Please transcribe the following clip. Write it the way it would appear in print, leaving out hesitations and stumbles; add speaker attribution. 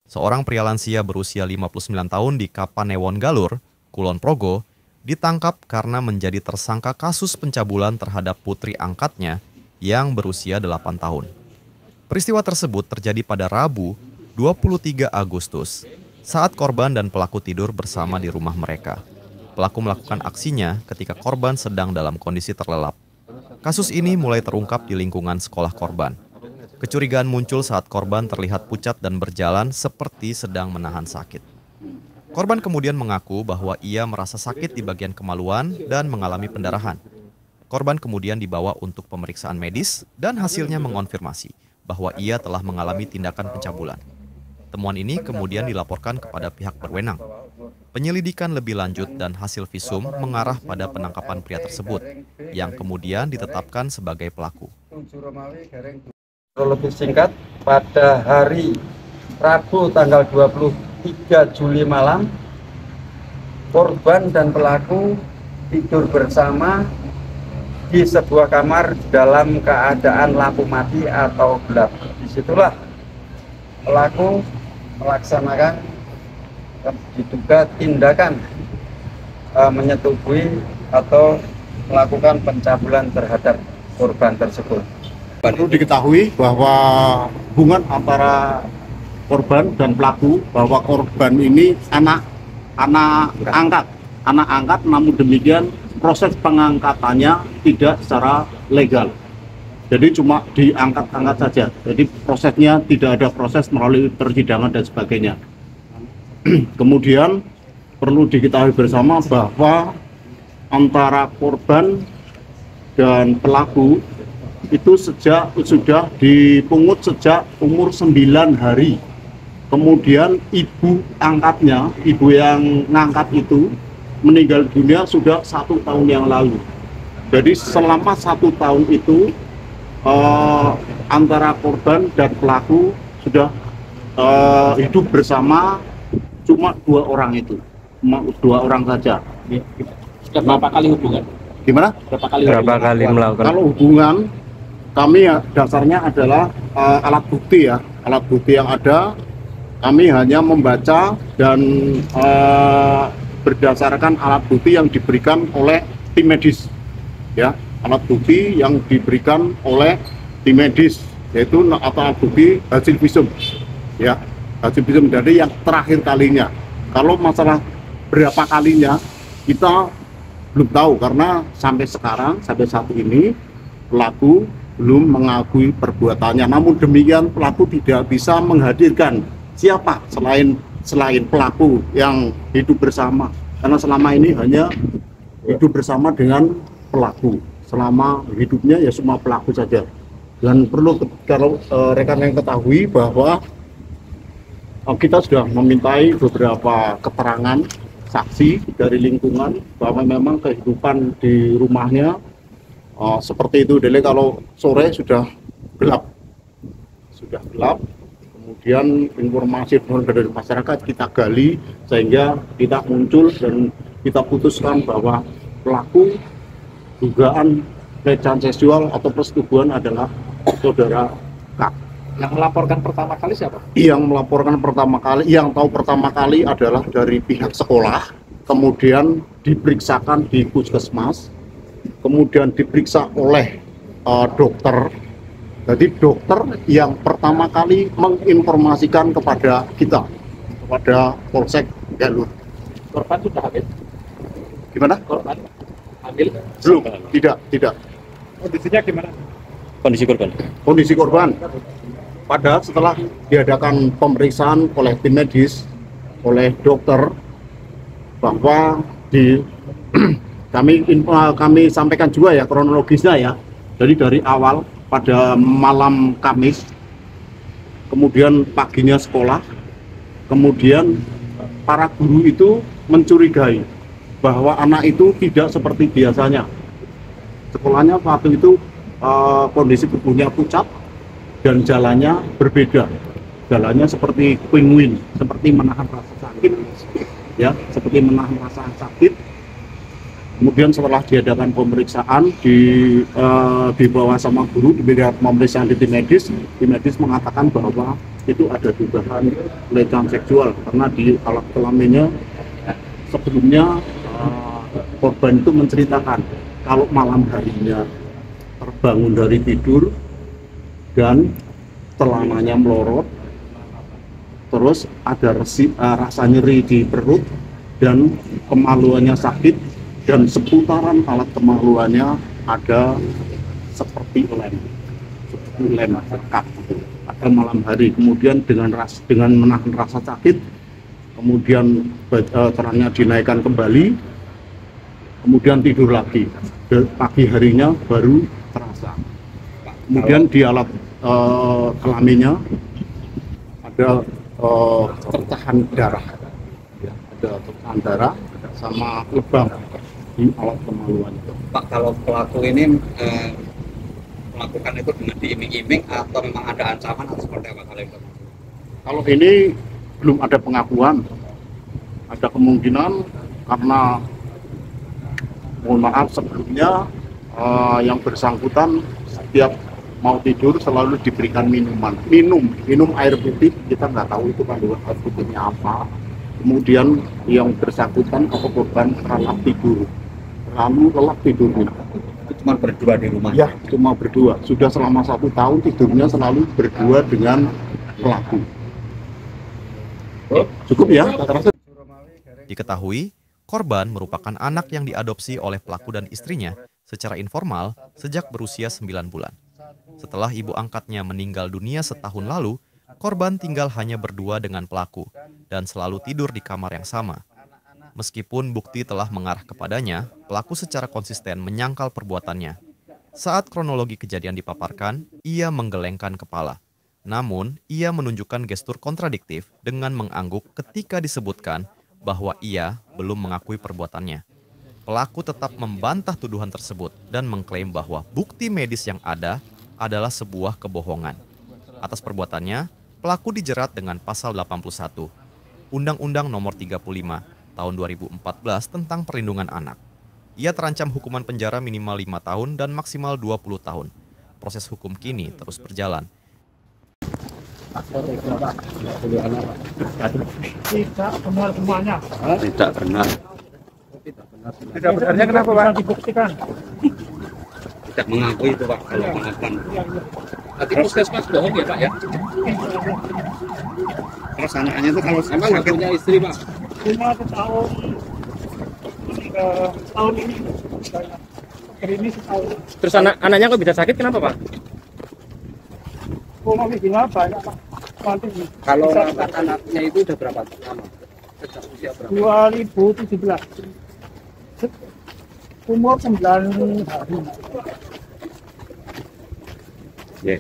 Speaker 1: Seorang pria lansia berusia 59 tahun di Kapanewon Galur, Kulon Progo, ditangkap karena menjadi tersangka kasus pencabulan terhadap putri angkatnya yang berusia 8 tahun. Peristiwa tersebut terjadi pada Rabu, 23 Agustus, saat korban dan pelaku tidur bersama di rumah mereka. Pelaku melakukan aksinya ketika korban sedang dalam kondisi terlelap. Kasus ini mulai terungkap di lingkungan sekolah korban. Kecurigaan muncul saat korban terlihat pucat dan berjalan seperti sedang menahan sakit. Korban kemudian mengaku bahwa ia merasa sakit di bagian kemaluan dan mengalami pendarahan. Korban kemudian dibawa untuk pemeriksaan medis dan hasilnya mengonfirmasi bahwa ia telah mengalami tindakan pencabulan. Temuan ini kemudian dilaporkan kepada pihak berwenang. Penyelidikan lebih lanjut dan hasil visum mengarah pada penangkapan pria tersebut, yang kemudian ditetapkan sebagai pelaku.
Speaker 2: Kronologis singkat, pada hari Rabu tanggal 23 Juli malam, korban dan pelaku tidur bersama di sebuah kamar dalam keadaan lampu mati atau gelap. Disitulah pelaku melaksanakan diduga tindakan menyetubuhi atau melakukan pencabulan terhadap korban tersebut.
Speaker 3: Perlu diketahui bahwa hubungan antara korban dan pelaku, bahwa korban ini anak angkat, namun demikian proses pengangkatannya tidak secara legal. Jadi cuma diangkat-angkat saja. Jadi prosesnya tidak ada proses melalui persidangan dan sebagainya. Kemudian perlu diketahui bersama bahwa antara korban dan pelaku itu sudah dipungut sejak umur 9 hari. Kemudian ibu angkatnya, ibu yang ngangkat itu meninggal dunia sudah 1 tahun yang lalu. Jadi selama 1 tahun itu antara korban dan pelaku sudah hidup bersama cuma 2 orang itu, cuma 2 orang saja.
Speaker 4: Sudah berapa kali hubungan?
Speaker 3: Gimana?
Speaker 4: Berapa kali melakukan?
Speaker 3: Kalau hubungan kami ya dasarnya adalah alat bukti ya, alat bukti yang ada kami hanya membaca dan berdasarkan alat bukti yang diberikan oleh tim medis ya, alat bukti yang diberikan oleh tim medis yaitu atau alat bukti hasil visum ya, hasil visum dari yang terakhir kalinya. Kalau masalah berapa kalinya kita belum tahu karena sampai sekarang, sampai saat ini pelaku belum mengakui perbuatannya. Namun demikian pelaku tidak bisa menghadirkan siapa selain pelaku yang hidup bersama, karena selama ini hanya hidup bersama dengan pelaku. Selama hidupnya ya semua pelaku saja. Dan perlu kalau rekan yang ketahui bahwa kita sudah memintai beberapa keterangan saksi dari lingkungan bahwa memang kehidupan di rumahnya seperti itu. Jadi kalau sore sudah gelap, kemudian informasi dari masyarakat kita gali sehingga kita muncul dan kita putuskan bahwa pelaku dugaan pelecehan seksual atau persetubuhan adalah saudara K.
Speaker 4: Yang melaporkan pertama kali siapa?
Speaker 3: Yang melaporkan pertama kali, yang tahu pertama kali adalah dari pihak sekolah, kemudian diperiksakan di puskesmas, kemudian diperiksa oleh dokter. Jadi dokter yang pertama kali menginformasikan kepada kita, kepada Polsek Galur.
Speaker 4: Korban sudah hamil?
Speaker 3: Gimana?
Speaker 4: Korban hamil?
Speaker 3: Belum, tidak.
Speaker 4: Kondisinya gimana?
Speaker 3: Kondisi korban. Padahal setelah diadakan pemeriksaan oleh tim medis, oleh dokter, bahwa kami sampaikan juga ya kronologisnya ya. Jadi dari awal pada malam Kamis, kemudian paginya sekolah, kemudian para guru itu mencurigai bahwa anak itu tidak seperti biasanya. Sekolahnya waktu itu kondisi tubuhnya pucat dan jalannya berbeda. Jalannya seperti penguin, seperti menahan rasa sakit, ya, seperti menahan rasa sakit. Kemudian setelah diadakan pemeriksaan di bawah sama guru, di pemeriksaan di tim medis mengatakan bahwa itu ada dugaan pelecehan seksual karena di alat kelaminnya sebelumnya korban itu menceritakan kalau malam harinya terbangun dari tidur dan celananya melorot, terus ada rasa nyeri di perut dan kemaluannya sakit, dan seputaran alat kemaluannya ada seperti lem sekat pada malam hari. Kemudian dengan menahan rasa sakit, kemudian terangnya dinaikkan kembali, kemudian tidur lagi. Pagi harinya baru terasa. Kemudian di alat kelaminnya ada tertahan darah, ya, ada tertahan darah sama lubang di alat kemaluan itu.
Speaker 5: Pak, kalau pelaku ini melakukan itu dengan diiming-iming atau memang ada ancaman atau seperti apa kalau itu?
Speaker 3: Kalau ini belum ada pengakuan, ada kemungkinan karena mohon maaf sebelumnya yang bersangkutan setiap mau tidur selalu diberikan minum air putih. Kita nggak tahu itu kandungan air putihnya apa. Kemudian yang bersangkutan atau korban terlelap tidurnya.
Speaker 5: Itu cuma berdua di rumah?
Speaker 3: Ya, cuma berdua. Sudah selama 1 tahun tidurnya selalu berdua dengan pelaku. Cukup ya?
Speaker 1: Diketahui, korban merupakan anak yang diadopsi oleh pelaku dan istrinya secara informal sejak berusia 9 bulan. Setelah ibu angkatnya meninggal dunia setahun lalu, korban tinggal hanya berdua dengan pelaku dan selalu tidur di kamar yang sama. Meskipun bukti telah mengarah kepadanya, pelaku secara konsisten menyangkal perbuatannya. Saat kronologi kejadian dipaparkan, ia menggelengkan kepala. Namun, ia menunjukkan gestur kontradiktif dengan mengangguk ketika disebutkan bahwa ia belum mengakui perbuatannya. Pelaku tetap membantah tuduhan tersebut dan mengklaim bahwa bukti medis yang ada adalah sebuah kebohongan. Atas perbuatannya, pelaku dijerat dengan pasal 81, Undang-Undang Nomor 35 Tahun 2014 tentang Perlindungan Anak. Ia terancam hukuman penjara minimal 5 tahun dan maksimal 20 tahun. Proses hukum kini terus berjalan.
Speaker 4: Tidak benar semuanya.
Speaker 5: Tidak benar.
Speaker 4: Tidak benarnya kenapa, Pak? Dibuktikan.
Speaker 5: Tidak mengakui itu, Pak, kalau melakukan. Nanti puskesmas bohong ya, Pak, ya? Terus anaknya itu kalau emang nggak punya istri, Pak?
Speaker 4: Cuma setahun ini. Ini setahun.
Speaker 6: Terus anaknya kok bisa sakit, kenapa Pak?
Speaker 4: Masih gila banyak, Pak.
Speaker 5: Kalau rawat anaknya itu udah berapa lama? Sejak usia berapa?
Speaker 4: 2017. Umur 9 hari.
Speaker 5: Yeah.